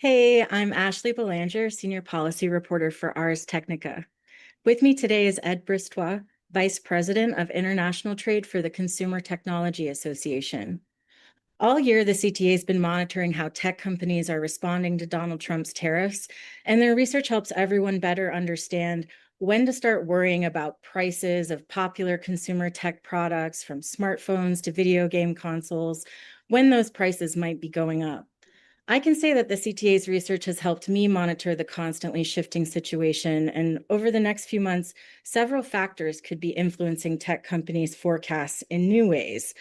Hey, I'm Ashley Belanger, Senior Policy Reporter for Ars Technica. With me today is Ed Brzytwa, Vice President of International Trade for the Consumer Technology Association. All year, the CTA has been monitoring how tech companies are responding to Donald Trump's tariffs, and their research helps everyone better understand when to start worrying about prices of popular consumer tech products, from smartphones to video game consoles, when those prices might be going up. I can say that the CTA's research has helped me monitor the constantly shifting situation. And over the next few months, several factors could be influencing tech companies' forecasts in new ways.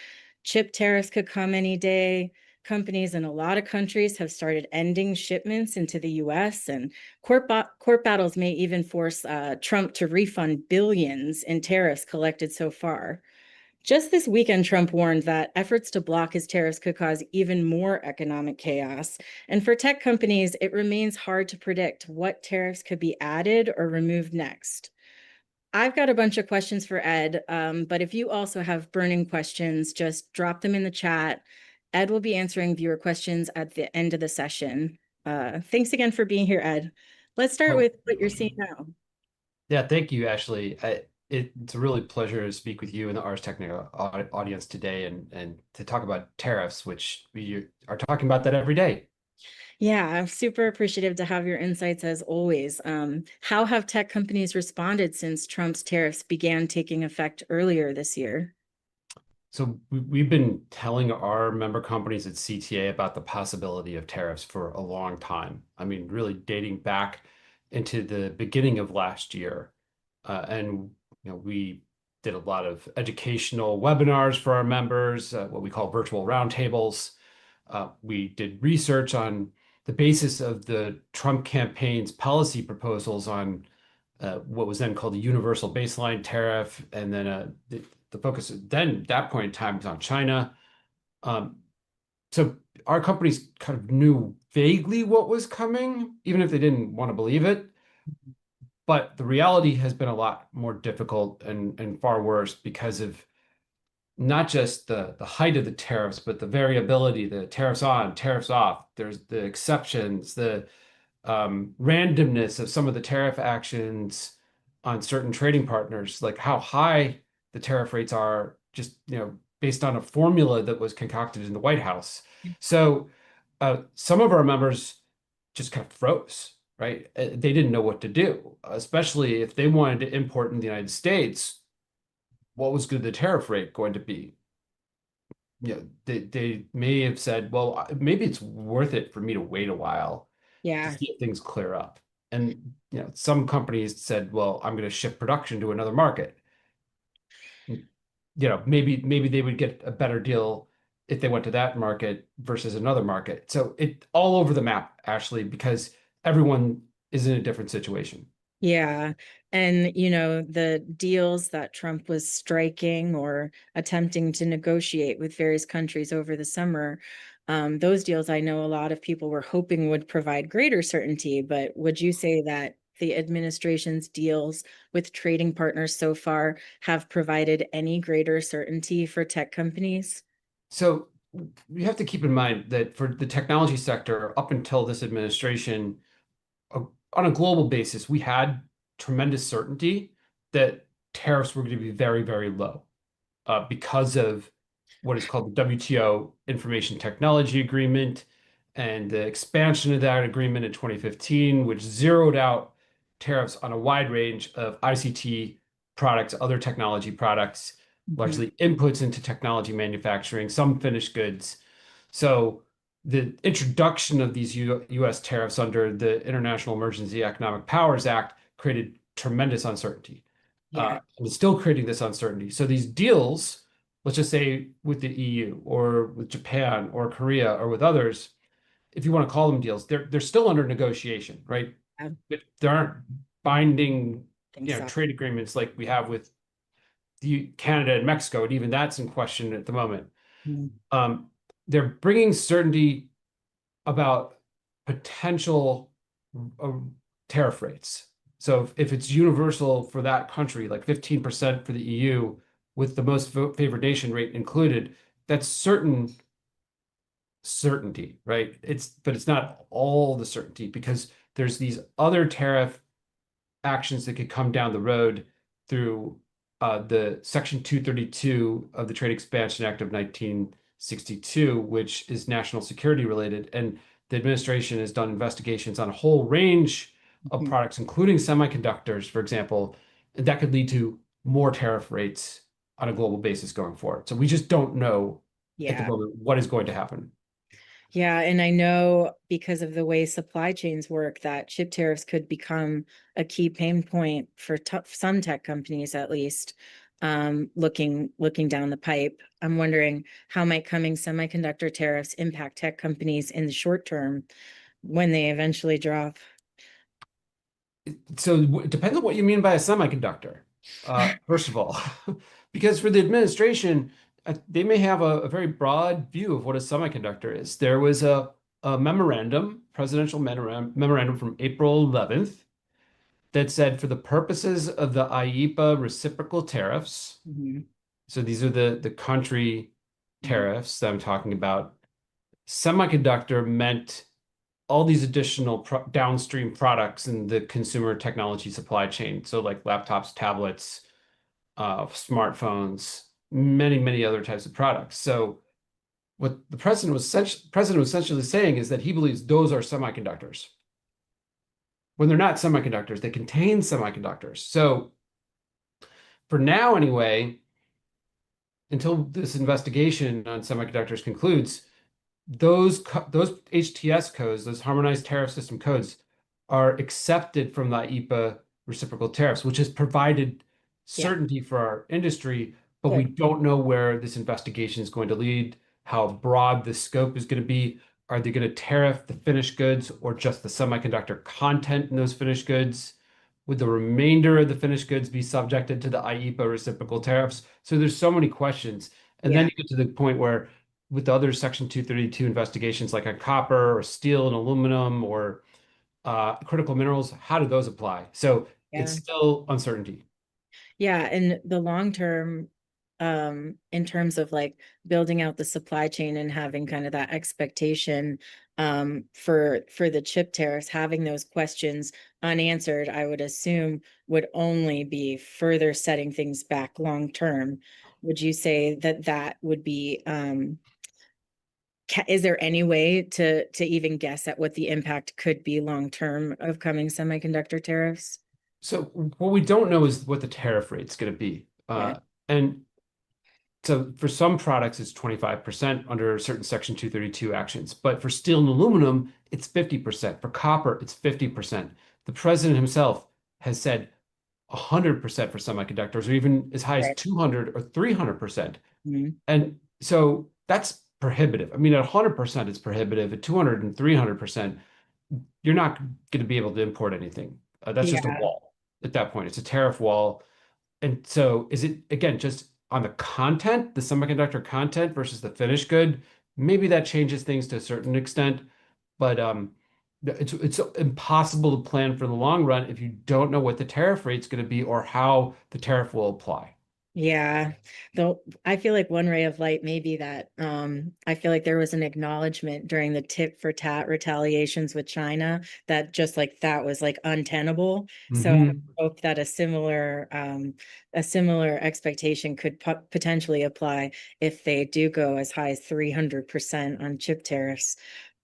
Chip tariffs could come any day. Companies in a lot of countries have started ending shipments into the US, and court battles may even force Trump to refund billions in tariffs collected so far. Just this weekend, Trump warned that efforts to block his tariffs could cause even more economic chaos. And for tech companies, it remains hard to predict what tariffs could be added or removed next. I've got a bunch of questions for Ed, but if you also have burning questions, just drop them in the chat. Ed will be answering viewer questions at the end of the session. Thanks again for being here, Ed. Let's start Oh, with what you're seeing now. yeah, thank you, Ashley. It's a really pleasure to speak with you and the Ars Technica audience today and to talk about tariffs, which we are talking about that every day. Yeah, I'm super appreciative to have your insights as always. How have tech companies responded since Trump's tariffs began taking effect earlier this year? So we've been telling our member companies at CTA about the possibility of tariffs for a long time. I mean, really dating back into the beginning of last year. And we did a lot of educational webinars for our members, what we call virtual roundtables. We did research on the basis of the Trump campaign's policy proposals on what was then called the universal baseline tariff, and then the focus then at that point in time was on China. Um, so our companies kind of knew vaguely what was coming, even if they didn't want to believe it. But the reality has been a lot more difficult and far worse because of not just the height of the tariffs, but the variability, the tariffs on, tariffs off. There's the exceptions, the randomness of some of the tariff actions on certain trading partners, like how high the tariff rates are, just based on a formula that was concocted in the White House. So some of our members just kind of froze, right? They didn't know what to do, especially if they wanted to import in the United States. What was good the tariff rate going to be? They may have said, well, maybe it's worth it for me to wait a while to Yeah. see if things clear up. And some companies said, well, I'm going to shift production to another market. Maybe they would get a better deal if they went to that market versus another market. So it all over the map, Ashley, because everyone is in a different situation. Yeah. And, the deals that Trump was striking or attempting to negotiate with various countries over the summer, those deals I know a lot of people were hoping would provide greater certainty. But would you say that the administration's deals with trading partners so far have provided any greater certainty for tech companies? So you have to keep in mind that for the technology sector, up until this administration, on a global basis, we had tremendous certainty that tariffs were going to be very, very low because of what is called the WTO Information Technology Agreement and the expansion of that agreement in 2015, which zeroed out tariffs on a wide range of ICT products, other technology products, Mhm. largely inputs into technology manufacturing, some finished goods. So the introduction of these US tariffs under the International Emergency Economic Powers Act created tremendous uncertainty. Yeah. And it's still creating this uncertainty. So these deals, let's just say with the EU or with Japan or Korea or with others, if you want to call them deals, they're still under negotiation, right? I But there aren't binding, think so. trade agreements like we have with Canada and Mexico, and even that's in question at the moment. Mhm. Um, they're bringing certainty about potential uh, tariff rates. So if it's universal for that country, like 15% for the EU, with the most favored nation rate included, that's certain certainty, right? But it's not all the certainty because there's these other tariff actions that could come down the road through the Section 232 of the Trade Expansion Act of 1962, which is national security related. And the administration has done investigations on a whole range of Mhm. products, including semiconductors, for example, and that could lead to more tariff rates on a global basis going forward. So we just don't know at the Yeah. moment what is going to happen. Yeah, and I know because of the way supply chains work, that chip tariffs could become a key pain point for some tech companies, at least, looking down the pipe. I'm wondering how might coming semiconductor tariffs impact tech companies in the short term when they eventually drop. So it depends on what you mean by a semiconductor, first of all, because for the administration, they may have a very broad view of what a semiconductor is. There was a memorandum, presidential memorandum from April 11th that said for the purposes of the IEEPA reciprocal tariffs, Mhm, so these are the country mhm. tariffs that I'm talking about, semiconductor meant all these additional downstream products in the consumer technology supply chain. So like laptops, tablets, smartphones, many other types of products. So what the president was essentially saying is that he believes those are semiconductors. When they're not semiconductors, they contain semiconductors. So for now, anyway, until this investigation on semiconductors concludes, those HTS codes, those harmonized tariff system codes, are accepted from the IEEPA reciprocal tariffs, which has provided Yeah, certainty for our industry, but we good. don't know where this investigation is going to lead, how broad the scope is going to be. Are they going to tariff the finished goods or just the semiconductor content in those finished goods? Would the remainder of the finished goods be subjected to the IEEPA reciprocal tariffs? So there's so many questions. And then Yeah. you get to the point where with the other Section 232 investigations, like on copper or steel and aluminum or critical minerals, how do those apply? So it's Yeah. still uncertainty. Yeah, and the long term, in terms of like building out the supply chain and having kind of that expectation, for the chip tariffs, having those questions unanswered, I would assume would only be further setting things back long term. Would you say that that would be, is there any way to even guess at what the impact could be long term of coming semiconductor tariffs? So what we don't know is what the tariff rate's going to be. Yeah, And so for some products, it's 25% under certain Section 232 actions. But for steel and aluminum, it's 50%. For copper, it's 50%. The president himself has said 100% for semiconductors, or even as high as right. 200 or 300%. Mhm. And so that's prohibitive. I mean, at 100%, it's prohibitive. At 200 and 300%, you're not going to be able to import anything. That's just a Yeah. wall at that point. It's a tariff wall. And so is it, again, just on the content, the semiconductor content versus the finished good? Maybe that changes things to a certain extent, but it's impossible to plan for the long run if you don't know what the tariff rate's going to be or how the tariff will apply. Yeah, though I feel like one ray of light may be that I feel like there was an acknowledgement during the tit for tat retaliations with China that just like that was like untenable. So I Hmm. hope that a similar expectation could potentially apply if they do go as high as 300% on chip tariffs.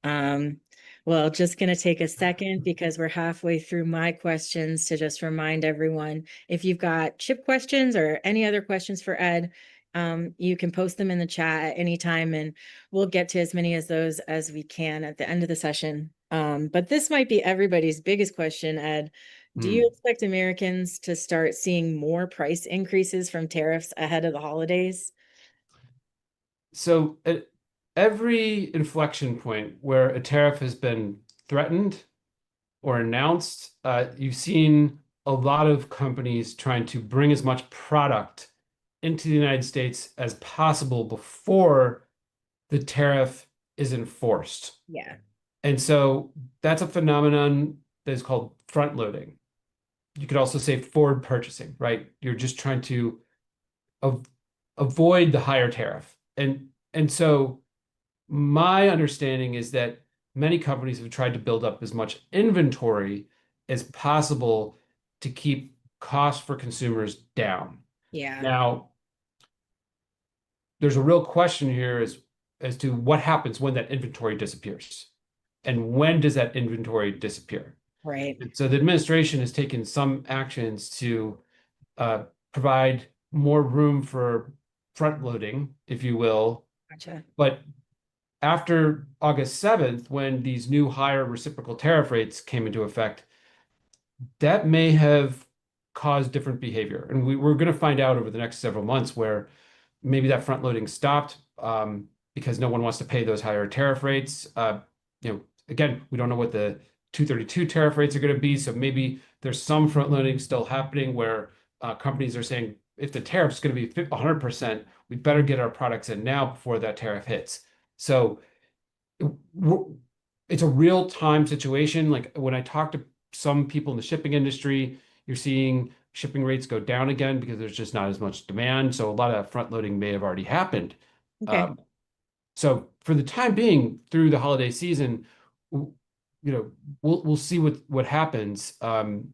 Um, well, just gonna take a second because we're halfway through my questions to just remind everyone if you've got chip questions or any other questions for Ed, you can post them in the chat at any time and we'll get to as many as those as we can at the end of the session. But this might be everybody's biggest question, Ed. Do you expect Americans to start seeing more price increases from tariffs ahead of the holidays? So at every inflection point where a tariff has been threatened or announced, you've seen a lot of companies trying to bring as much product into the United States as possible before the tariff is enforced. Yeah. And so that's a phenomenon that is called front loading. You could also say forward purchasing, right? You're just trying to av avoid the higher tariff. And so My understanding is that many companies have tried to build up as much inventory as possible to keep costs for consumers down. Yeah, Now, there's a real question here as to what happens when that inventory disappears. And when does that inventory disappear? right. And so the administration has taken some actions to uh, provide more room for front loading, if you will. Gotcha. But after August 7th, when these new higher reciprocal tariff rates came into effect, that may have caused different behavior. And we're going to find out over the next several months where maybe that front loading stopped because no one wants to pay those higher tariff rates. Again, we don't know what the 232 tariff rates are going to be. So maybe there's some front loading still happening where companies are saying if the tariff's going to be 100%, we better get our products in now before that tariff hits. So it's a real time situation. Like when I talk to some people in the shipping industry, you're seeing shipping rates go down again because there's just not as much demand. So a lot of front loading may have already happened. Okay. Um, so for the time being, through the holiday season, we'll see what happens. And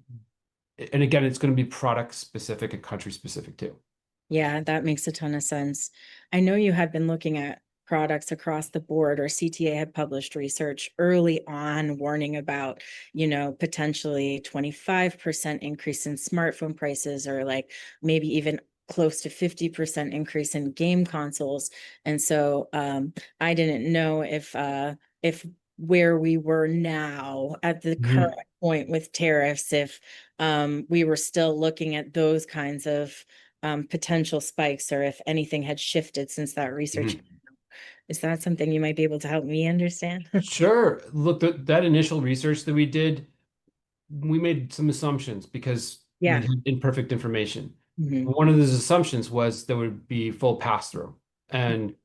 again, it's going to be product specific and country specific too. Yeah, that makes a ton of sense. I know you had been looking at products across the board, or CTA had published research early on warning about, potentially 25% increase in smartphone prices, or like maybe even close to 50% increase in game consoles. And so I didn't know if where we were now at the current Mhm. point with tariffs, if we were still looking at those kinds of potential spikes, or if anything had shifted since that research. Mhm. Is that something you might be able to help me understand? Sure. Look, that initial research that we did, we made some assumptions because we Yeah. had imperfect information. Hmm. One of those assumptions was there would be full pass-through. And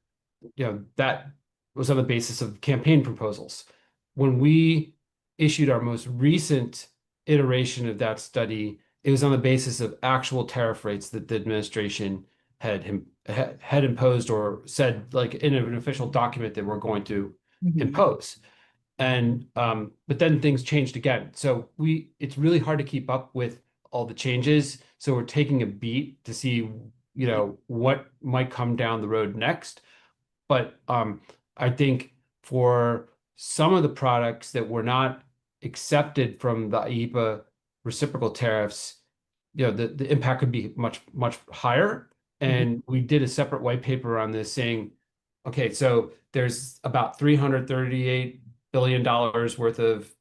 that was on the basis of campaign proposals. When we issued our most recent iteration of that study, it was on the basis of actual tariff rates that the administration had imposed or said, like in an official document, that we're going to Hmm. impose. And but then things changed again. So it's really hard to keep up with all the changes. So we're taking a beat to see, what might come down the road next. But I think for some of the products that were not accepted from the IEEPA reciprocal tariffs, the impact could be much, much higher. Hmm. And we did a separate white paper on this saying, okay, so there's about $338 billion worth of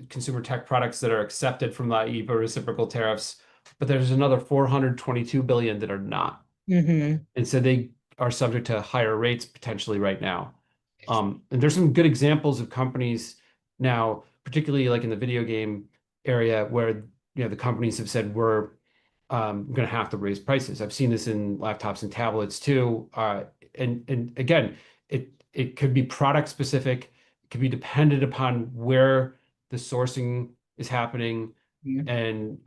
consumer tech products that are accepted from the IEEPA reciprocal tariffs, but there's another 422 billion that are not. Hmm. And so they are subject to higher rates potentially right now. And there's some good examples of companies now, particularly like in the video game area, where the companies have said we're going to have to raise prices. I've seen this in laptops and tablets too. And again, it could be product specific. It could be dependent upon where the sourcing is happening. And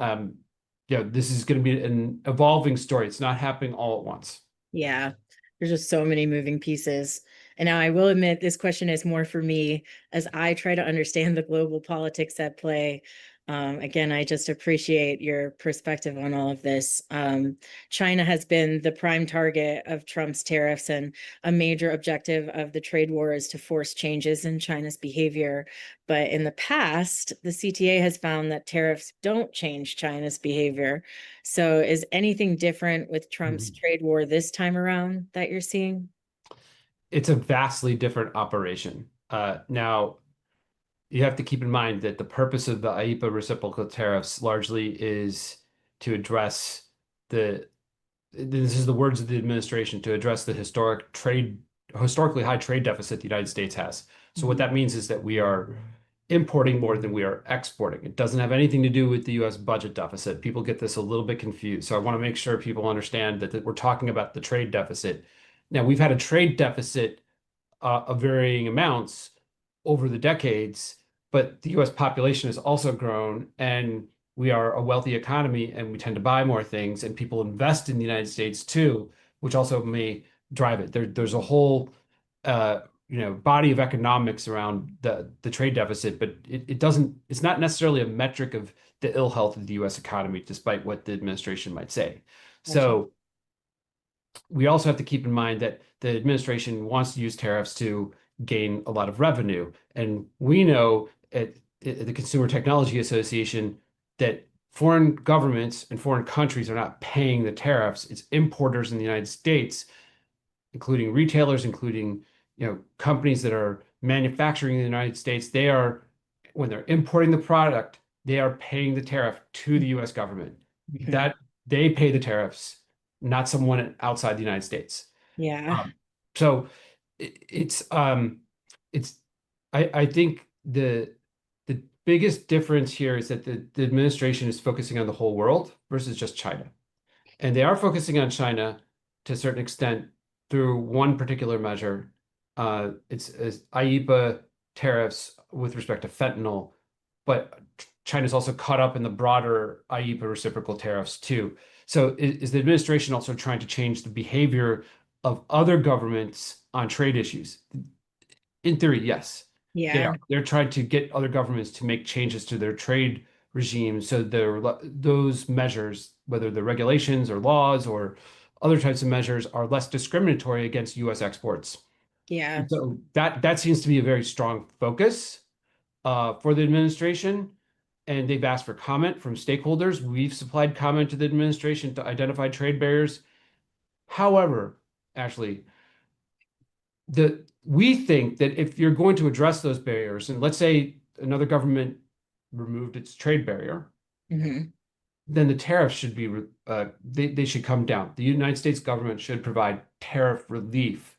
this is going to be an evolving story. It's not happening all at once. Yeah, there's just so many moving pieces. And now I will admit this question is more for me as I try to understand the global politics at play. Again, I just appreciate your perspective on all of this. China has been the prime target of Trump's tariffs, and a major objective of the trade war is to force changes in China's behavior. But in the past, the CTA has found that tariffs don't change China's behavior. So is anything different with Trump's Mhm. trade war this time around that you're seeing? It's a vastly different operation. Now, you have to keep in mind that the purpose of the IEEPA reciprocal tariffs largely is to address the this is the words of the administration, to address the historically high trade deficit the United States has. So what Mhm. that means is that we are importing more than we are exporting. It doesn't have anything to do with the US budget deficit. People get this a little bit confused. So I want to make sure people understand that we're talking about the trade deficit. Now, we've had a trade deficit of varying amounts over the decades, but the US population has also grown, and we are a wealthy economy, and we tend to buy more things, and people invest in the United States too, which also may drive it. There's a whole body of economics around the trade deficit, but it doesn't, it's not necessarily a metric of the ill health of the US economy, despite what the administration might say. Gotcha. So we also have to keep in mind that the administration wants to use tariffs to gain a lot of revenue. And we know at the Consumer Technology Association that foreign governments and foreign countries are not paying the tariffs. It's importers in the United States, including retailers, including companies that are manufacturing in the United States. They are, when they're importing the product, they are paying the tariff to the US government. Mhm. That they pay the tariffs, not someone outside the United States. Yeah. Um, so it's I think the biggest difference here is that the administration is focusing on the whole world versus just China. And they are focusing on China to a certain extent through one particular measure. It's IEEPA tariffs with respect to fentanyl, but China's also caught up in the broader IEEPA reciprocal tariffs too. So is the administration also trying to change the behavior of other governments on trade issues? In theory, yes, they Yeah. are. They're trying to get other governments to make changes to their trade regime so those measures, whether they're regulations or laws or other types of measures, are less discriminatory against U.S. exports. Yeah. And so that seems to be a very strong focus for the administration. And they've asked for comment from stakeholders. We've supplied comment to the administration to identify trade barriers. However, Ashley, we think that if you're going to address those barriers, and let's say another government removed its trade barrier, Hmm. then the tariffs should be they should come down. The United States government should provide tariff relief.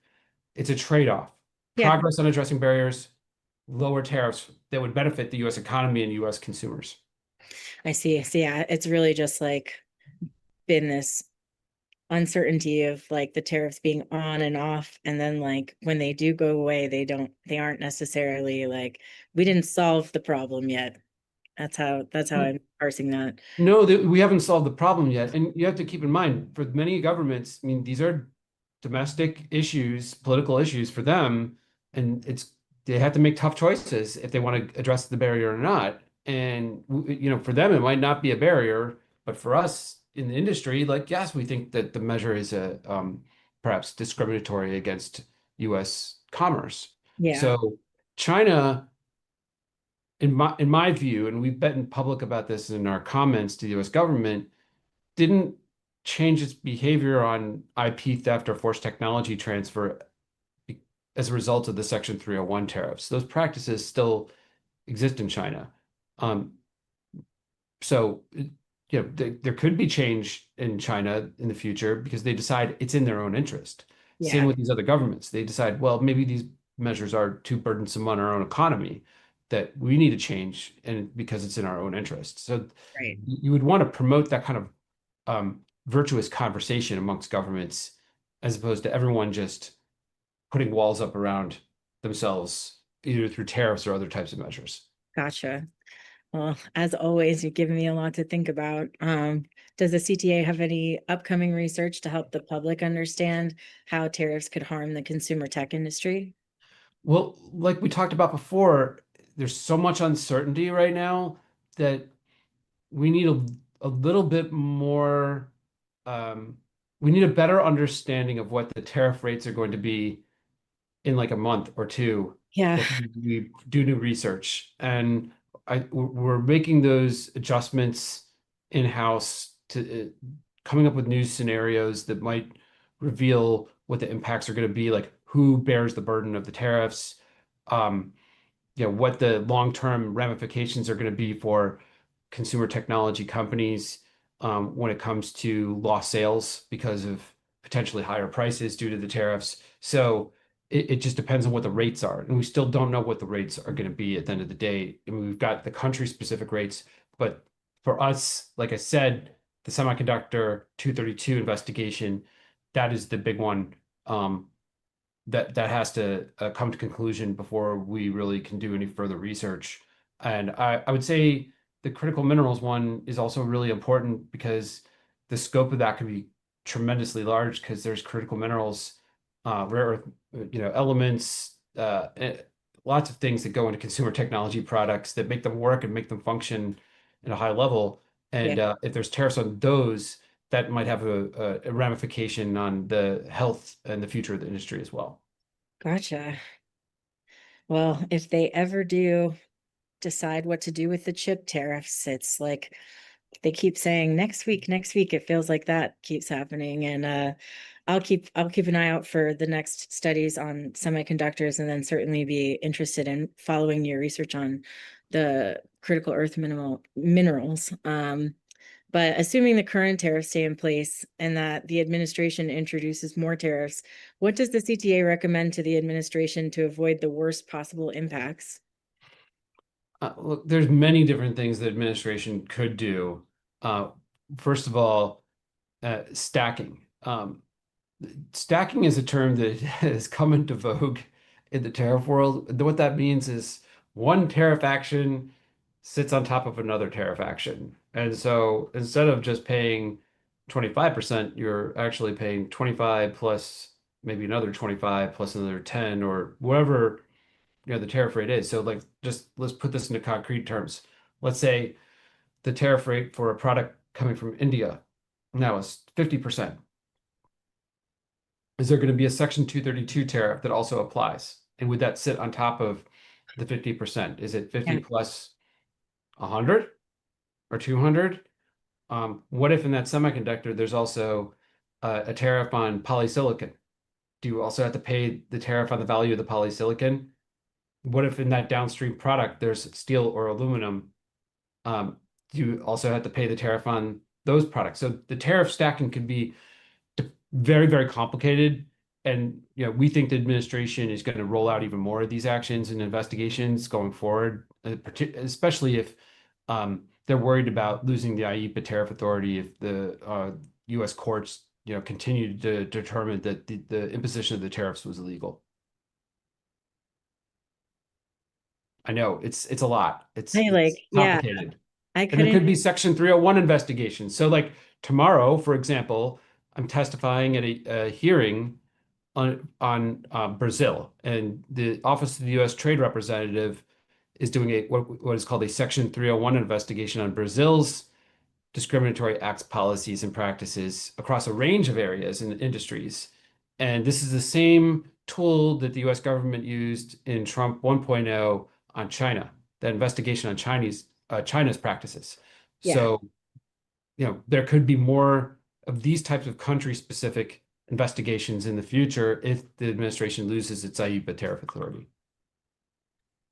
It's a trade-off. Yeah. Progress on addressing barriers, lower tariffs that would benefit the U.S. economy and U.S. consumers. I see. So yeah, it's really just like been this uncertainty of like the tariffs being on and off, and then like when they do go away, they aren't necessarily like we didn't solve the problem yet. That's how I'm parsing that. No, we haven't solved the problem yet. And you have to keep in mind, for many governments, I mean, these are domestic issues, political issues for them, and they have to make tough choices if they want to address the barrier or not. And for them, it might not be a barrier, but for us in the industry, like, yes, we think that the measure is perhaps discriminatory against U.S. commerce. Yeah. So China in my view, and we've been public about this in our comments to the US government, didn't change its behavior on IP theft or forced technology transfer as a result of the Section 301 tariffs. Those practices still exist in China. Um, so, there could be change in China in the future because they decide it's in their own interest. Same Yeah. with these other governments. They decide, well, maybe these measures are too burdensome on our own economy that we need to change, and because it's in our own interest. So Right. you would want to promote that kind of virtuous conversation amongst governments as opposed to everyone just putting walls up around themselves, either through tariffs or other types of measures. Gotcha. Well, as always, you've given me a lot to think about. Does the CTA have any upcoming research to help the public understand how tariffs could harm the consumer tech industry? Well, like we talked about before, there's so much uncertainty right now that we need a little bit more, um, we need a better understanding of what the tariff rates are going to be in like a month or two Yeah. before we do new research. And we're making those adjustments in-house to coming up with new scenarios that might reveal what the impacts are going to be, like who bears the burden of the tariffs, um, what the long-term ramifications are going to be for consumer technology companies when it comes to lost sales because of potentially higher prices due to the tariffs. So it just depends on what the rates are. And we still don't know what the rates are going to be at the end of the day. I mean, we've got the country-specific rates, but for us, like I said, the Semiconductor 232 investigation, that is the big one. That has to come to conclusion before we really can do any further research. And I would say the critical minerals one is also really important because the scope of that could be tremendously large because there's critical minerals, rare earth, elements lots of things that go into consumer technology products that make them work and make them function at a high level. Yeah, And if there's tariffs on those, that might have a ramification on the health and the future of the industry as well. gotcha. Well, if they ever do decide what to do with the chip tariffs, it's like they keep saying next week, next week. It feels like that keeps happening. And I'll keep an eye out for the next studies on semiconductors, and then certainly be interested in following your research on the critical earth minerals. But assuming the current tariffs stay in place and that the administration introduces more tariffs, what does the CTA recommend to the administration to avoid the worst possible impacts? Look, there's many different things the administration could do. Uh, First of all, stacking. Stacking is a term that has come into vogue in the tariff world. What that means is one tariff action sits on top of another tariff action. And so instead of just paying 25%, you're actually paying 25 plus maybe another 25 plus another 10 or whatever, the tariff rate is. So like just let's put this into concrete terms. Let's say the tariff rate for a product coming from India now is 50%. Is there going to be a Section 232 tariff that also applies? And would that sit on top of the 50%? Is it 50 Yeah. plus 100 or 200? What if in that semiconductor there's also a tariff on polysilicon? Do you also have to pay the tariff on the value of the polysilicon? What if in that downstream product there's steel or aluminum? Do you also have to pay the tariff on those products? So the tariff stacking could be very, very complicated. And we think the administration is going to roll out even more of these actions and investigations going forward, especially if they're worried about losing the IEEPA tariff authority if the U.S. courts, continue to determine that the imposition of the tariffs was illegal. I know it's a lot. I It's yeah, complicated. I And there couldn't. could be Section 301 investigations. So like tomorrow, for example, I'm testifying at a hearing on Brazil, and the Office of the U.S. Trade Representative is doing what is called a Section 301 investigation on Brazil's discriminatory acts, policies, and practices across a range of areas and industries. And this is the same tool that the US government used in Trump 1.0 on China, that investigation on China's practices. Yeah. So, there could be more of these types of country-specific investigations in the future if the administration loses its IEEPA tariff authority.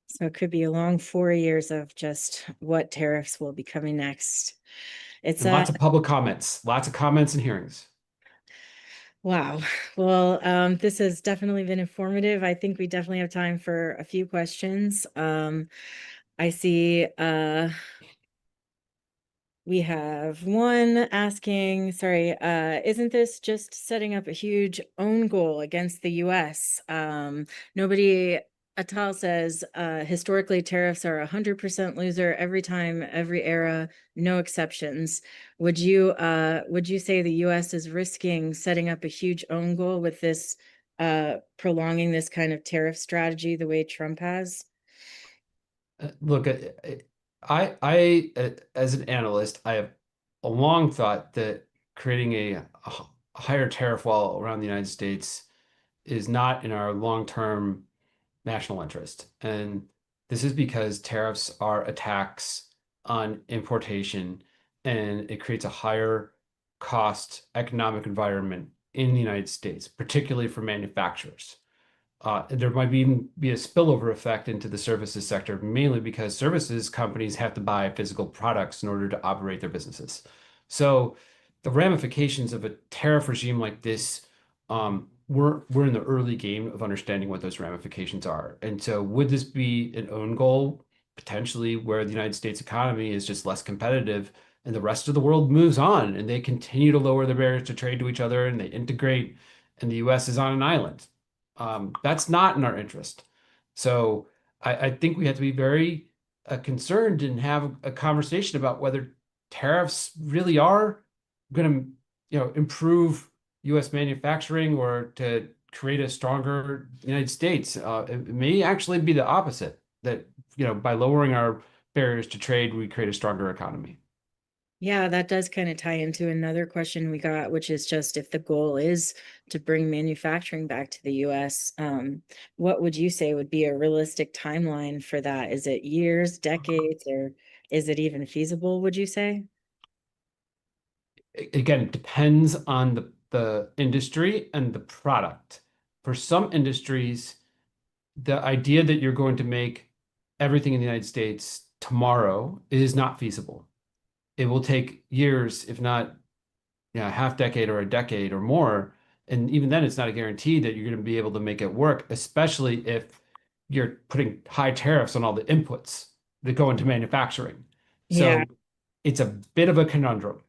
So it could be a long 4 years of just what tariffs will be coming next. It's And lots of public comments, lots of comments and hearings. wow. Well, this has definitely been informative. I think we definitely have time for a few questions. I see we have one asking, sorry, isn't this just setting up a huge own goal against the US? Nobody, Atal says, historically tariffs are 100% loser every time, every era, no exceptions. Would you say the US is risking setting up a huge own goal with this, prolonging this kind of tariff strategy the way Trump has? Look, as an analyst, I have a long thought that creating a higher tariff wall around the United States is not in our long-term national interest. And this is because tariffs are a tax on importation, and it creates a higher cost economic environment in the United States, particularly for manufacturers. There might even be a spillover effect into the services sector, mainly because services companies have to buy physical products in order to operate their businesses. So the ramifications of a tariff regime like this, we're in the early game of understanding what those ramifications are. And so would this be an own goal, potentially, where the United States economy is just less competitive and the rest of the world moves on and they continue to lower their barriers to trade to each other and they integrate and the US is on an island? That's not in our interest. So I think we have to be very concerned and have a conversation about whether tariffs really are going to, improve U.S. manufacturing or to create a stronger United States. It may actually be the opposite, that, by lowering our barriers to trade, we create a stronger economy. Yeah, that does kind of tie into another question we got, which is just if the goal is to bring manufacturing back to the US, what would you say would be a realistic timeline for that? Is it years, decades, or is it even feasible, would you say? Again, it depends on the industry and the product. For some industries, the idea that you're going to make everything in the United States tomorrow is not feasible. It will take years, if not, a half decade or a decade or more. And even then, it's not a guarantee that you're going to be able to make it work, especially if you're putting high tariffs on all the inputs that go into manufacturing. Yeah. So it's a bit of a conundrum.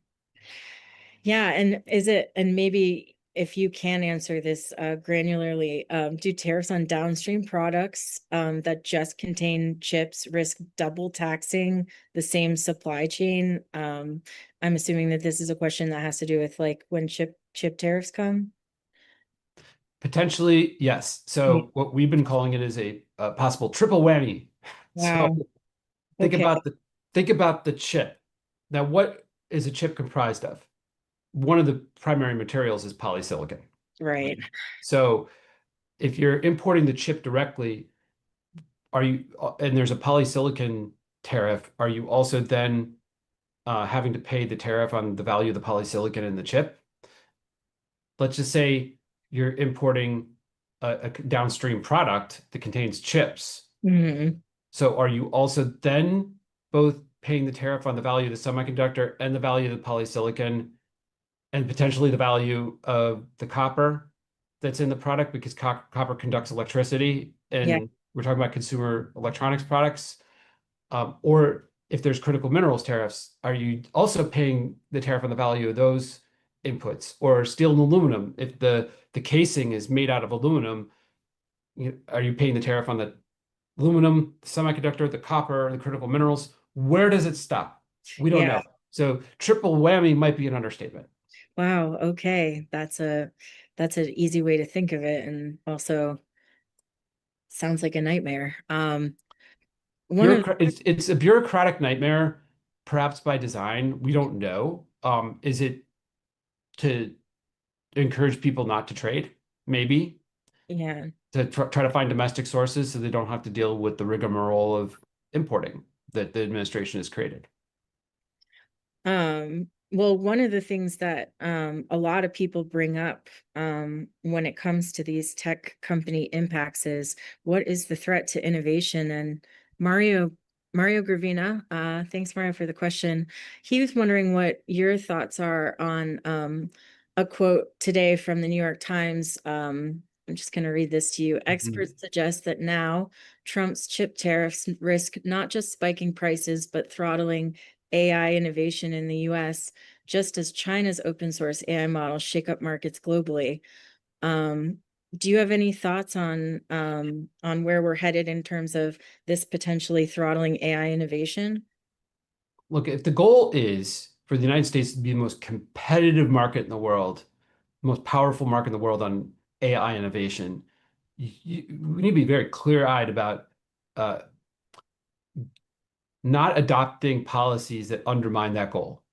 Yeah, and is it, and maybe if you can answer this granularly, do tariffs on downstream products that just contain chips risk double taxing the same supply chain? I'm assuming that this is a question that has to do with like when chip tariffs come. Potentially, yes. Yeah. So what we've been calling it is a possible triple whammy. So Wow. think Okay. about the think about the chip. Now, what is a chip comprised of? One of the primary materials is polysilicon. Right. So if you're importing the chip directly, and there's a polysilicon tariff, are you also then having to pay the tariff on the value of the polysilicon in the chip? Let's just say you're importing a downstream product that contains chips. Hmm. So are you also then both paying the tariff on the value of the semiconductor and the value of the polysilicon and potentially the value of the copper that's in the product, because copper conducts electricity Yeah. and we're talking about consumer electronics products? Or if there's critical minerals tariffs, are you also paying the tariff on the value of those inputs? Or steel and aluminum, if the casing is made out of aluminum, are you paying the tariff on the aluminum, the semiconductor, the copper, the critical minerals? Where does it stop? We don't Yeah. know. So triple whammy might be an understatement. Wow. Okay. That's an easy way to think of it, and also sounds like a nightmare. One of It's a bureaucratic nightmare, perhaps by design. We don't know. Is it to encourage people not to trade? Maybe Yeah. to try to find domestic sources so they don't have to deal with the rigmarole of importing that the administration has created. Well, one of the things that a lot of people bring up when it comes to these tech company impacts is what is the threat to innovation? And Mario Mario Gravina, thanks Mario for the question. He was wondering what your thoughts are on a quote today from the New York Times. I'm just going to read this to you. Mhm. Experts suggest that now Trump's chip tariffs risk not just spiking prices, but throttling AI innovation in the US, just as China's open source AI models shake up markets globally. Um, do you have any thoughts on where we're headed in terms of this potentially throttling AI innovation? Look, if the goal is for the United States to be the most competitive market in the world, the most powerful market in the world on AI innovation, we need to be very clear-eyed about uh, not adopting policies that undermine that goal,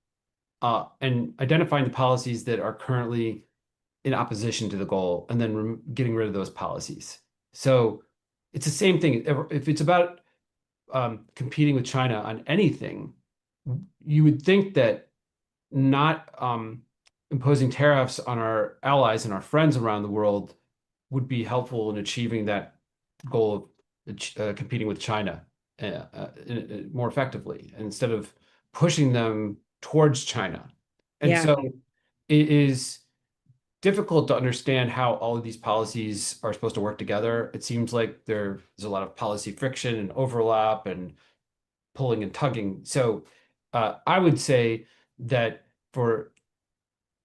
and identifying the policies that are currently in opposition to the goal, and then getting rid of those policies. So it's the same thing. If it's about competing with China on anything, you would think that not imposing tariffs on our allies and our friends around the world would be helpful in achieving that goal of competing with China more effectively, instead of pushing them towards China. And Yeah, so it is difficult to understand how all of these policies are supposed to work together. It seems like there's a lot of policy friction and overlap and pulling and tugging. So I would say that for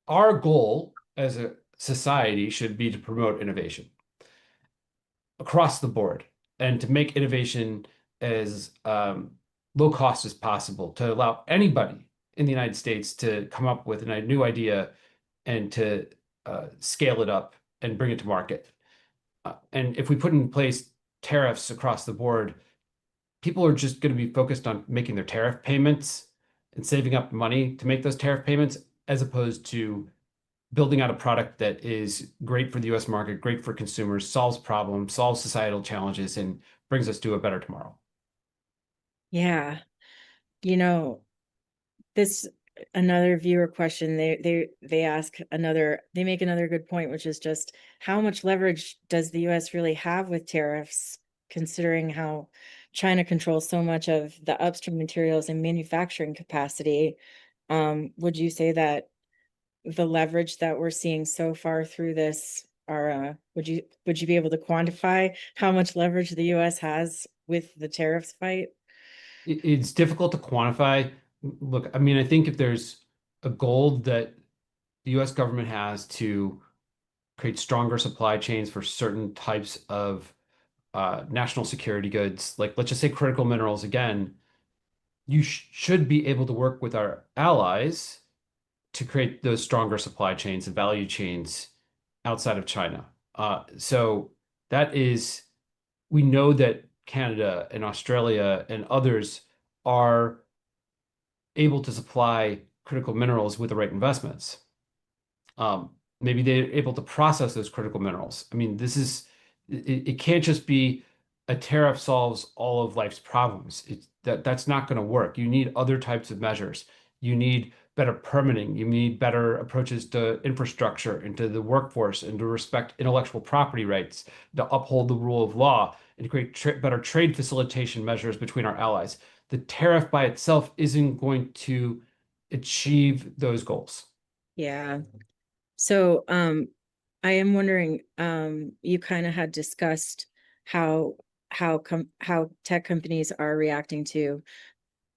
our goal as a society should be to promote innovation across the board and to make innovation as low cost as possible, to allow anybody in the United States to come up with a new idea and to scale it up and bring it to market. And if we put in place tariffs across the board, people are just going to be focused on making their tariff payments and saving up money to make those tariff payments, as opposed to building out a product that is great for the US market, great for consumers, solves problems, solves societal challenges, and brings us to a better tomorrow. Yeah. You know, this another viewer question, they ask another, they make another good point, which is just how much leverage does the US really have with tariffs, considering how China controls so much of the upstream materials and manufacturing capacity? Would you say that the leverage that we're seeing so far through this are would you be able to quantify how much leverage the US has with the tariffs fight? It's difficult to quantify. Look, I mean, I think if there's a goal that the US government has to create stronger supply chains for certain types of national security goods, like let's just say critical minerals again, you should be able to work with our allies to create those stronger supply chains and value chains outside of China. So that is, we know that Canada and Australia and others are able to supply critical minerals with the right investments. Um, Maybe they're able to process those critical minerals. I mean, it can't just be a tariff solves all of life's problems. That's not going to work. You need other types of measures. You need better permitting. You need better approaches to infrastructure and to the workforce and to respect intellectual property rights, to uphold the rule of law and to create better trade facilitation measures between our allies. The tariff by itself isn't going to achieve those goals. Yeah. So, I am wondering, you kind of had discussed how how tech companies are reacting to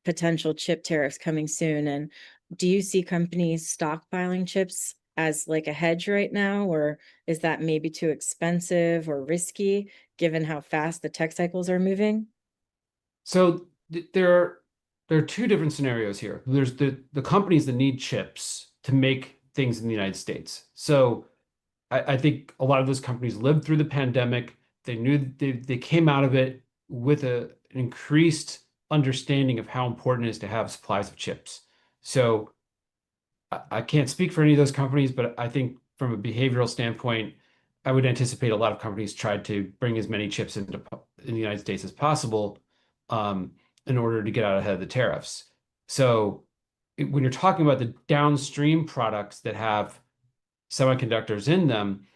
potential chip tariffs coming soon. And do you see companies stockpiling chips as like a hedge right now, or is that maybe too expensive or risky given how fast the tech cycles are moving? So there are two different scenarios here. There's the companies that need chips to make things in the United States. So I think a lot of those companies lived through the pandemic. They knew they came out of it with an increased understanding of how important it is to have supplies of chips. So I can't speak for any of those companies, but I think from a behavioral standpoint, I would anticipate a lot of companies tried to bring as many chips in the United States as possible, um, in order to get out ahead of the tariffs. So when you're talking about the downstream products that have semiconductors in them,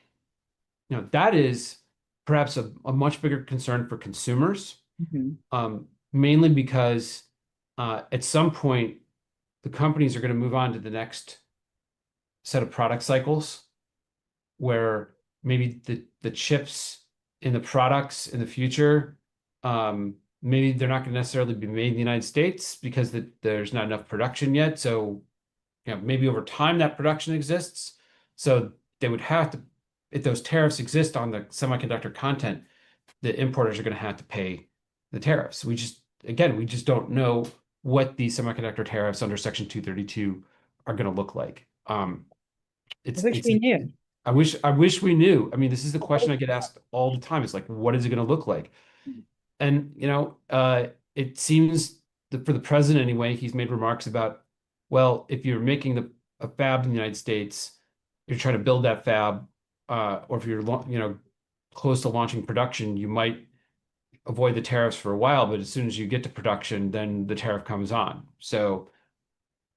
that is perhaps a much bigger concern for consumers, Mhm. mainly because at some point the companies are going to move on to the next set of product cycles where maybe the chips in the products in the future, maybe they're not going to necessarily be made in the United States because there's not enough production yet. So, maybe over time that production exists. So they would have to, if those tariffs exist on the semiconductor content, the importers are going to have to pay the tariffs. We just don't know what the semiconductor tariffs under Section 232 are going to look like. I It's wish it's we knew. I wish we knew. I mean, this is the question I get asked all the time. It's like, what is it going to look like? And it seems that for the president anyway, he's made remarks about, well, if you're making a fab in the United States, you're trying to build that fab, or if you're close to launching production, you might avoid the tariffs for a while, but as soon as you get to production, then the tariff comes on. So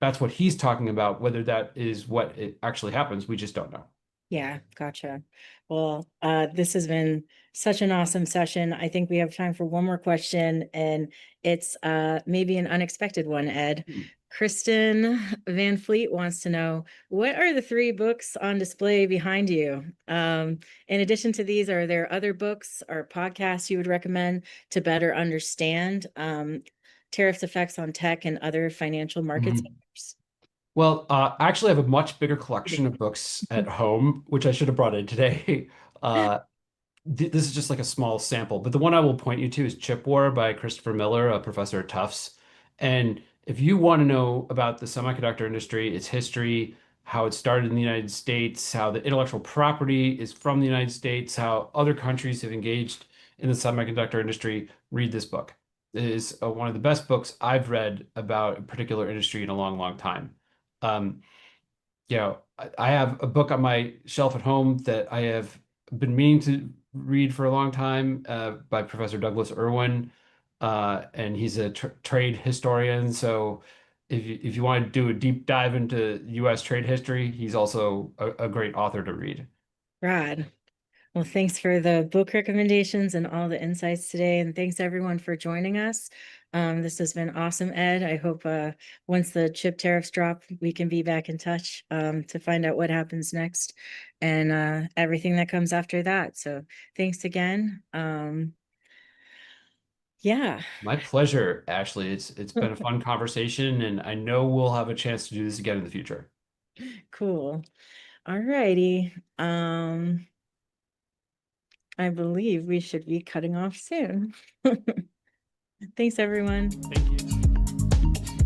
that's what he's talking about. Whether that is what it actually happens, we just don't know. Yeah, gotcha. Well, this has been such an awesome session. I think we have time for one more question, and it's maybe an unexpected one, Ed. Hmm. Kristen Van Fleet wants to know, what are the three books on display behind you? In addition to these, are there other books or podcasts you would recommend to better understand tariffs effects on tech and other financial market Mhm. sectors? Well, I actually have a much bigger collection of books at home, which I should have brought in today. Uh, this is just like a small sample, but the one I will point you to is Chip War by Christopher Miller, a professor at Tufts. And if you want to know about the semiconductor industry, its history, how it started in the United States, how the intellectual property is from the United States, how other countries have engaged in the semiconductor industry. Read this book. It is one of the best books I've read about a particular industry in a long, long time. Um, I have a book on my shelf at home that I have been meaning to read for a long time by Professor Douglas Irwin, and he's a trade historian. So if you want to do a deep dive into U.S. trade history, he's also a great author to read. Rad. Well, thanks for the book recommendations and all the insights today. And thanks everyone for joining us. This has been awesome, Ed. I hope once the chip tariffs drop, we can be back in touch to find out what happens next and everything that comes after that. So thanks again. Yeah, My pleasure, Ashley. It's been a fun conversation, and I know we'll have a chance to do this again in the future. cool. All righty. I believe we should be cutting off soon. Thanks, everyone. Thank you.